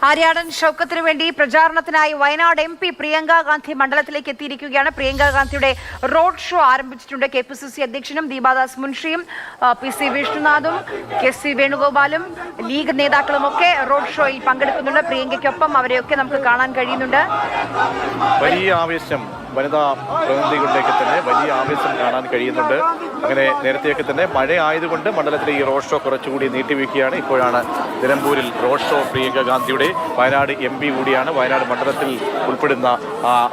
ആര്യാടൻ ഷൗക്കത്തിന് വേണ്ടി പ്രചാരണത്തിനായി വയനാട് MP പ്രിയങ്ക ഗാന്ധി മണ്ഡലത്തിലേക്ക് എത്തിയിരിക്കുകയാണ്. പ്രിയങ്ക ഗാന്ധിയുടെ റോഡ് ഷോ ആരംഭിച്ചിട്ടുണ്ട്. KPCC അധ്യക്ഷനും ദീപാദാസ് മുൻഷിയും PC വിഷ്ണുനാഥും KC വേണുഗോപാലും ലീഗ് നേതാക്കളുമൊക്കെ റോഡ് ഷോയിൽ പങ്കെടുക്കുന്നുണ്ട്. പ്രിയങ്കയ്ക്കൊപ്പം അവരെയൊക്കെ നമുക്ക് കാണാൻ കഴിയുന്നുണ്ട്. വലിയ ആവേശം വനിതാ പ്രതിനിധികളിലേക്ക് തന്നെ വലിയ ആവേശം കാണാൻ കഴിയുന്നുണ്ട്. അങ്ങനെ നേരത്തെയൊക്കെ തന്നെ മഴ ആയതുകൊണ്ട് മണ്ഡലത്തിലെ ഈ റോഡ് ഷോ കുറച്ചുകൂടി നീട്ടിവെക്കുകയാണ്. ഇപ്പോഴാണ് നിലമ്പൂരിൽ റോഡ് ഷോ. പ്രിയങ്ക ഗാന്ധിയുടെ വയനാട് MP കൂടിയാണ്. വയനാട് മണ്ഡലത്തിൽ ഉൾപ്പെടുന്ന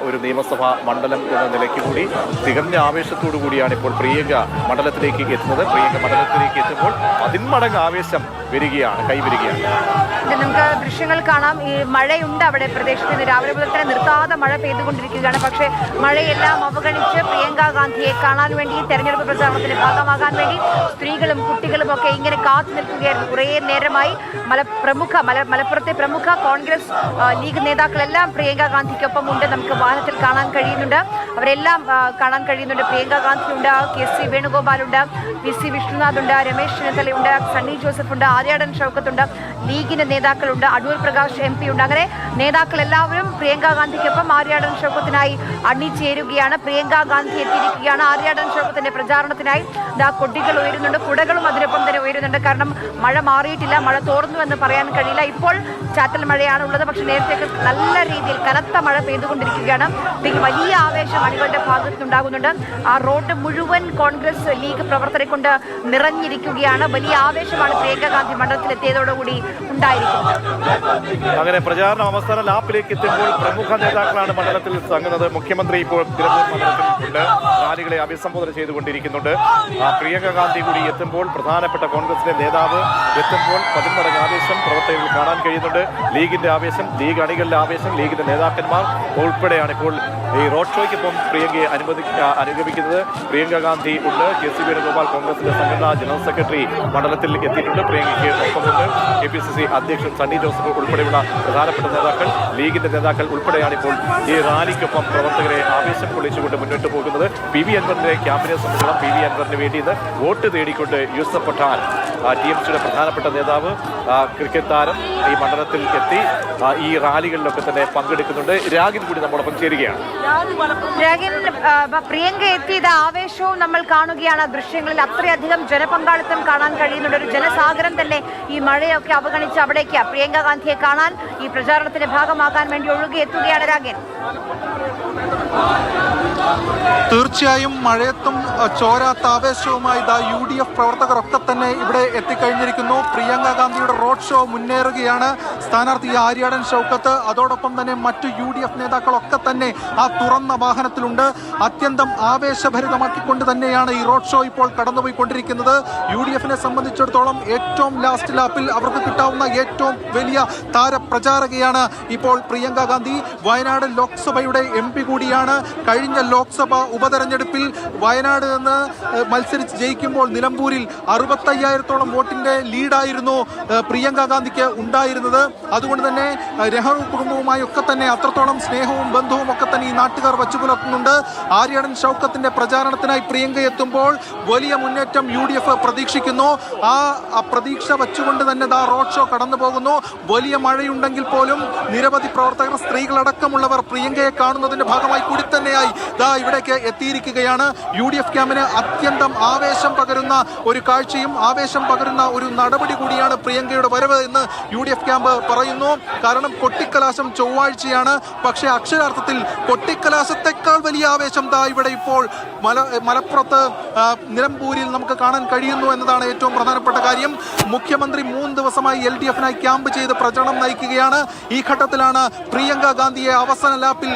ഒരു നിയമസഭാ മണ്ഡലം എന്ന നിലയ്ക്ക് കൂടി തികഞ്ഞ ആവേശത്തോടു കൂടിയാണ് ഇപ്പോൾ പ്രിയങ്ക മണ്ഡലത്തിലേക്ക് എത്തുന്നത്. പ്രിയങ്ക മണ്ഡലത്തിലേക്ക് എത്തുമ്പോൾ 10 മടങ്ങ് ആവേശം കൈവരികയാണ്. നമുക്ക് ദൃശ്യങ്ങൾ കാണാം. ഈ മഴയുണ്ട് അവിടെ പ്രദേശത്ത് രാവിലെ മുതൽ തന്നെ നിർത്താതെ മഴ പെയ്തുകൊണ്ടിരിക്കുകയാണ്. പക്ഷേ മഴയെല്ലാം അവഗണിച്ച് പ്രിയങ്ക ഗാന്ധിയെ കാണാൻ വേണ്ടി തെരഞ്ഞെടുപ്പ് പ്രചാരണത്തിന് ഭാഗമാകാൻ വേണ്ടി സ്ത്രീകളും കുട്ടികളും ഒക്കെ ഇങ്ങനെ കാത്തു നിൽക്കുകയായിരുന്നു. കുറേ നേരമായി മലപ്പുറത്തെ പ്രമുഖ കോൺഗ്രസ് ലീഗ് നേതാക്കളെല്ലാം പ്രിയങ്ക ഗാന്ധിക്കൊപ്പം ഉണ്ട്. നമുക്ക് വാഹനത്തിൽ കാണാൻ കഴിയുന്നുണ്ട്. അവരെല്ലാം കാണാൻ കഴിയുന്നുണ്ട്. പ്രിയങ്ക ഗാന്ധി ഉണ്ട്, KC വേണുഗോപാലുണ്ട്, PC വിഷ്ണുനാഥ് ഉണ്ട്, രമേശ് ചെന്നിത്തലയുണ്ട്, സണ്ണി ജോസഫ് ഉണ്ട്, ആര്യാടൻ ഷൗക്കത്തുണ്ട്, ലീഗിന്റെ നേതാക്കളുണ്ട്, അടൂർ പ്രകാശ് MP ഉണ്ട്. അങ്ങനെ നേതാക്കൾ എല്ലാവരും പ്രിയങ്ക ഗാന്ധിക്കൊപ്പം ആര്യാടൻ ഷൗക്കത്തിനായി അണിചേരുകയാണ്. പ്രിയങ്ക ഗാന്ധി എത്തിയിരിക്കുകയാണ്. ആര്യാടൻ ഷൗക്കത്തിന്റെ പ്രചാരണത്തിനായി കൊടികൾ ഉയരുന്നുണ്ട്, കുടകളും അതിനൊപ്പം തന്നെ ഉയരുന്നുണ്ട്. കാരണം മഴ മാറിയിട്ടില്ല, മഴ തോർന്നു എന്ന് പറയാൻ കഴിയില്ല. ഇപ്പോൾ ചാറ്റൽ മഴയാണ് ഉള്ളത്. പക്ഷെ നേരത്തെ നല്ല രീതിയിൽ കനത്ത മഴ പെയ്തുകൊണ്ടിരിക്കുകയാണ്. വലിയ ആവേശം അണികളുടെ ഭാഗത്തുനിന്നുണ്ടാകുന്നുണ്ട്. ആ റോഡ് മുഴുവൻ കോൺഗ്രസ് ലീഗ് പ്രവർത്തകരെ കൊണ്ട് നിറഞ്ഞിരിക്കുകയാണ്. വലിയ ആവേശമാണ് പ്രിയങ്ക ഗാന്ധി മണ്ഡലത്തിലെത്തിയതോടുകൂടി ഉണ്ടായിരിക്കുന്നത്. അങ്ങനെ പ്രചാരണം അവസാന ലാപ്പിലേക്ക് എത്തുമ്പോൾ പ്രമുഖ നേതാക്കളാണ് മണ്ഡലത്തിൽ തങ്ങുന്നത്. മുഖ്യമന്ത്രി ഇപ്പോൾ തിരുവനന്തപുരം മണ്ഡലത്തിലുണ്ട്. റാലികളെ അഭിസംബോധന ചെയ്തുകൊണ്ടിരിക്കുന്നുണ്ട്. പ്രിയങ്ക ഗാന്ധി കൂടി എത്തുമ്പോൾ പ്രധാനപ്പെട്ട കോൺഗ്രസിലെ നേതാവ് എത്തുമ്പോൾ 10 മടങ്ങ് ആവേശം പ്രവർത്തകരിൽ കാണാൻ കഴിയുന്നുണ്ട്. ലീഗിന്റെ ആവേശം, ലീഗ് അണികളുടെ ആവേശം, ലീഗിന്റെ നേതാക്കന്മാർ ഉൾപ്പെടെയാണ് ഇപ്പോൾ ഈ റോഡ് ഷോയ്ക്കൊപ്പം പ്രിയങ്കയെ അനുഗമിക്കുന്നത്. പ്രിയങ്ക ഗാന്ധി ഉണ്ട്. KC വേണുഗോപാൽ കോൺഗ്രസിന്റെ സംഘടനാ ജനറൽ സെക്രട്ടറി മണ്ഡലത്തിൽ എത്തിയിട്ടുണ്ട്. പ്രിയങ്കയ്ക്ക് ഒപ്പമുണ്ട് KPCC അധ്യക്ഷൻ സണ്ണി ജോസഫ് ഉൾപ്പെടെയുള്ള പ്രധാനപ്പെട്ട നേതാക്കൾ, ലീഗിന്റെ നേതാക്കൾ ഉൾപ്പെടെയാണ് ഇപ്പോൾ ഈ റാലിക്കൊപ്പം പ്രവർത്തകരെ ആവേശം കൊള്ളിച്ചുകൊണ്ട് മുന്നോട്ട് പോകുന്നത്. PV അൻവറിന്റെ ക്യാമ്പിനെ സംബന്ധിച്ചിടത്തോളം PV അൻവറിന് വേണ്ടി ഇത് വോട്ട് തേടിക്കൊണ്ട് യൂസഫ് പഠാൻ TMCയുടെ പ്രധാനപ്പെട്ട നേതാവ്, ക്രിക്കറ്റ് താരം ഈ മണ്ഡലത്തിൽ എത്തി ഈ റാലികളിലൊക്കെ തന്നെ പങ്കെടുക്കുന്നുണ്ട്. രാഗിൻ കൂടി നമ്മളൊപ്പം ചേരുകയാണ്. പ്രിയങ്ക എത്തിയത് ആവേശവും നമ്മൾ കാണുകയാണ്. ദൃശ്യങ്ങളിൽ അത്രയധികം ജനപങ്കാളിത്തം കാണാൻ കഴിയുന്നുണ്ട്. ഒരു ജനസാഗരം തന്നെ ഈ മഴയൊക്കെ അവഗണിച്ച് അവിടേക്ക് പ്രിയങ്ക ഗാന്ധിയെ കാണാൻ ഈ പ്രചാരണത്തിന്റെ ഭാഗമാകാൻ വേണ്ടി ഒഴുകി എത്തുകയാണ്. രാഗൻ, തീർച്ചയായും മഴയത്തും ചോരാത്ത ആവേശവുമായി UDF പ്രവർത്തകരൊക്കെ തന്നെ ഇവിടെ എത്തിക്കഴിഞ്ഞിരിക്കുന്നു. പ്രിയങ്ക ഗാന്ധിയുടെ റോഡ് ഷോ മുന്നേറുകയാണ്. സ്ഥാനാർത്ഥി ആര്യാടൻ ഷൗക്കത്ത്, അതോടൊപ്പം തന്നെ മറ്റു UDF നേതാക്കളൊക്കെ തന്നെ ആ തുറന്ന വാഹനത്തിലുണ്ട്. അത്യന്തം ആവേശഭരിതമാക്കിക്കൊണ്ട് തന്നെയാണ് ഈ റോഡ് ഷോ ഇപ്പോൾ കടന്നുപോയിക്കൊണ്ടിരിക്കുന്നത്. UDFനെ സംബന്ധിച്ചിടത്തോളം ഏറ്റവും ലാസ്റ്റ് ലാപ്പിൽ അവർക്ക് കിട്ടാവുന്ന ഏറ്റവും വലിയ താരപ്രചാരകയാണ് ഇപ്പോൾ പ്രിയങ്ക ഗാന്ധി. വയനാട് ലോക്സഭയുടെ MP കൂടിയാണ്. കഴിഞ്ഞ ലോക്സഭ ഉപതെരഞ്ഞെടുപ്പിൽ വയനാട് നിന്ന് മത്സരിച്ച് ജയിക്കുമ്പോൾ നിലമ്പൂരിൽ 65,000-ഓളം വോട്ടിന്റെ ലീഡായിരുന്നു പ്രിയങ്ക ഗാന്ധിക്ക് ഉണ്ടായിരുന്നത്. അതുകൊണ്ട് തന്നെ നെഹ്റു കുടുംബവുമായി ഒക്കെ തന്നെ അത്രത്തോളം സ്നേഹവും ബന്ധവും ഒക്കെ തന്നെ ഈ നാട്ടുകാർ വച്ചുപുലർത്തുന്നുണ്ട്. ആര്യാടൻ ഷൗക്കത്തിന്റെ പ്രചാരണത്തിനായി പ്രിയങ്ക എത്തുമ്പോൾ വലിയ മുന്നേറ്റം UDF പ്രതീക്ഷിക്കുന്നു. ആ പ്രതീക്ഷ വച്ചുകൊണ്ട് തന്നെ റോഡ് ഷോ കടന്നു പോകുന്നു. വലിയ മഴയുണ്ടെങ്കിൽ പോലും നിരവധി പ്രവർത്തകർ, സ്ത്രീകളടക്കമുള്ളവർ പ്രിയങ്കയെ കാണുന്നതിന്റെ ഭാഗമായി കൂടി തന്നെയായി ഇവിടേക്ക് എത്തിയിരിക്കുകയാണ്. UDF ക്യാമ്പിന് അത്യന്തം ആവേശം പകരുന്ന ഒരു കാഴ്ചയും ആവേശം പകരുന്ന ഒരു നടപടി കൂടിയാണ് പ്രിയങ്കയുടെ വരവ് എന്ന് UDF ക്യാമ്പ് പറയുന്നു. കാരണം കൊട്ടിക്കലാശം ചൊവ്വാഴ്ചയാണ്. പക്ഷേ അക്ഷരാർത്ഥത്തിൽ കൊട്ടിക്കലാശത്തെക്കാൾ വലിയ ആവേശം ഇവിടെ ഇപ്പോൾ മലപ്പുറത്ത് നിലമ്പൂരിൽ നമുക്ക് കാണാൻ കഴിയുന്നു എന്നതാണ് ഏറ്റവും പ്രധാനപ്പെട്ട കാര്യം. മുഖ്യമന്ത്രി 3 ദിവസമായി LDF-നായി ക്യാമ്പ് ചെയ്ത് പ്രചരണം നയിക്കുകയാണ്. ഈ ഘട്ടത്തിലാണ് പ്രിയങ്ക ഗാന്ധിയെ അവസാന ലാപ്പിൽ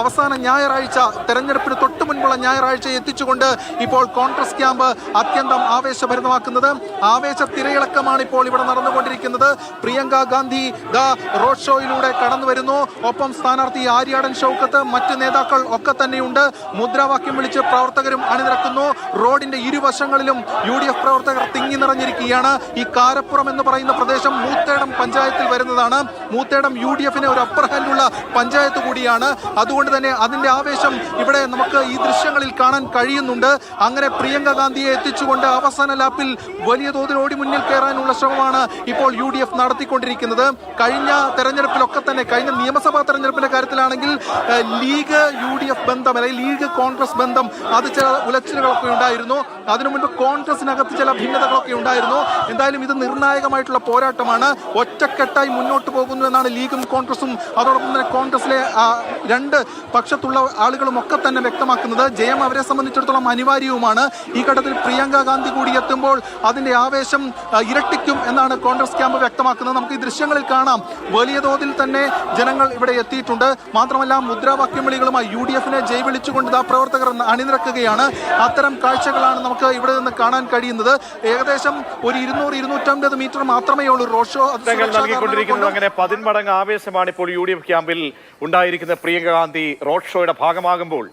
അവസാന ഞായറാഴ്ച, തെരഞ്ഞെടുപ്പിന് തൊട്ട് മുൻപുള്ള ഞായറാഴ്ച എത്തിച്ചുകൊണ്ട് ഇപ്പോൾ കോൺഗ്രസ് ക്യാമ്പ് അത്യന്തം ആവേശഭരിതമാക്കുന്നത്. ആവേശ തിരയിളക്കമാണ് ഇപ്പോൾ ഇവിടെ നടന്നുകൊണ്ടിരിക്കുന്നത്. പ്രിയങ്ക ഗാന്ധി റോഡ് ഷോയിലൂടെ കടന്നു വരുന്നു. ഒപ്പം സ്ഥാനാർത്ഥി ആര്യാടൻ ഷൗക്കത്ത്, മറ്റ് നേതാക്കൾ ഒക്കെ തന്നെയുണ്ട്. മുദ്രാവാക്യം വിളിച്ച് പ്രവർത്തകരും അണിനിരക്കുന്നു. റോഡിന്റെ ഇരുവശങ്ങളിലും UDF പ്രവർത്തകർ തിങ്ങി നിറഞ്ഞിരിക്കുകയാണ്. ഈ കാരപ്പുറം എന്ന് പറയുന്ന പ്രദേശം മൂത്തേടം പഞ്ചായത്തിൽ വരുന്നതാണ്. മൂത്തേടം UDF ഒരു അപ്പർ ഹാൻഡുള്ള പഞ്ചായത്ത് കൂടിയാണ്. അതുകൊണ്ട് തന്നെ അതിന്റെ ആവേശം ഇവിടെ നമുക്ക് ഈ ദൃശ്യങ്ങളിൽ കാണാൻ കഴിയുന്നുണ്ട്. അങ്ങനെ പ്രിയങ്ക ഗാന്ധിയെ എത്തിച്ചുകൊണ്ട് അവസാന ലാപ്പിൽ വലിയ തോതിൽ ഓടി മുന്നിൽ കയറാനുള്ള ശ്രമമാണ് ഇപ്പോൾ UDF നടത്തിക്കൊണ്ടിരിക്കുന്നത്. കഴിഞ്ഞ തെരഞ്ഞെടുപ്പിലൊക്കെ തന്നെ, കഴിഞ്ഞ നിയമസഭാ തെരഞ്ഞെടുപ്പിന്റെ കാര്യത്തിലാണെങ്കിൽ ലീഗ് UDF ബന്ധം അല്ലെങ്കിൽ ലീഗ് കോൺഗ്രസ് ബന്ധം അത് ചില ഉലച്ചിലുകളൊക്കെ ഉണ്ടായിരുന്നു. അതിനു മുൻപ് കോൺഗ്രസിനകത്ത് ചില ഭിന്നതകളൊക്കെ ഉണ്ടായിരുന്നു. എന്തായാലും ഇത് നിർണായകമായിട്ടുള്ള പോരാട്ടമാണ്. ഒറ്റക്കെട്ടായി മുന്നോട്ട് പോകുന്നു എന്നാണ് ലീഗും കോൺഗ്രസും അതോടൊപ്പം തന്നെ കോൺഗ്രസിലെ രണ്ട് പക്ഷത്തുള്ള ആളുകളും ഒക്കെ തന്നെ വ്യക്തമാക്കുന്നത്. ജയം അവരെ സംബന്ധിച്ചിടത്തോളം അനിവാര്യവുമാണ്. ഈ ഘട്ടത്തിൽ പ്രിയങ്ക ഗാന്ധി കൂടി എത്തുമ്പോൾ അതിന്റെ ആവേശം ഇരട്ടിക്കും എന്നാണ് കോൺഗ്രസ് ക്യാമ്പ് വ്യക്തമാക്കുന്നത്. നമുക്ക് ഈ ദൃശ്യങ്ങളിൽ കാണാം, വലിയ തോതിൽ തന്നെ ജനങ്ങൾ ഇവിടെ എത്തിയിട്ടുണ്ട്. മാത്രമല്ല മുദ്രാവാക്യം വിളികളുമായി UDF ജയ് വിളിച്ചുകൊണ്ട് പ്രവർത്തകർ അണിനിരക്കുകയാണ്. അത്തരം കാഴ്ചകളാണ് നമുക്ക് ഇവിടെ നിന്ന് കാണാൻ കഴിയുന്നത്. ഏകദേശം ഒരു 200-250 മീറ്റർ മാത്രമേ ഉള്ളൂ റോഡ് ഷോ നൽകിക്കൊണ്ടിരിക്കുന്നത്. അങ്ങനെ 10 മടങ്ങ് ആവേശമാണ് ഇപ്പോൾ UDF ക്യാമ്പിൽ ഉണ്ടായിരിക്കുന്നത്. പ്രിയങ്ക ഗാന്ധി റോഡ് ഷോയുടെ ഭാഗമാകുമ്പോൾ